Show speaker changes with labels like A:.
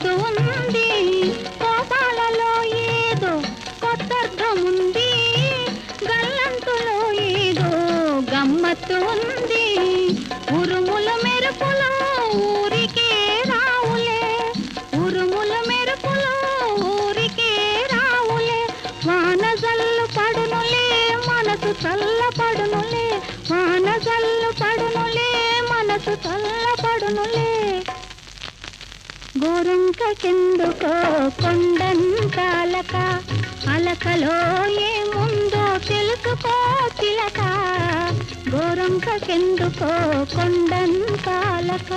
A: గమ్మత్తు ఉంది, కోపాలలో ఏదో కొత్తర్థముంది, గల్లంతులో ఏదో గమ్మత్తు ఉంది. ఉరుముల మెరుపులో ఊరికే రావులే, ఉరుముల మెరుపులో ఊరికే రావులే. వాన జల్లు పడునులే మనసు చల్లపడునులే, వాన జల్లు పడునులే మనసు చల్లపడునులే. గోరంకకెందుకో కొండంత అలక, అలకలో ఏముందో తెలుసుకో చిలక. గోరంకకెందుకో కొండంత అలక.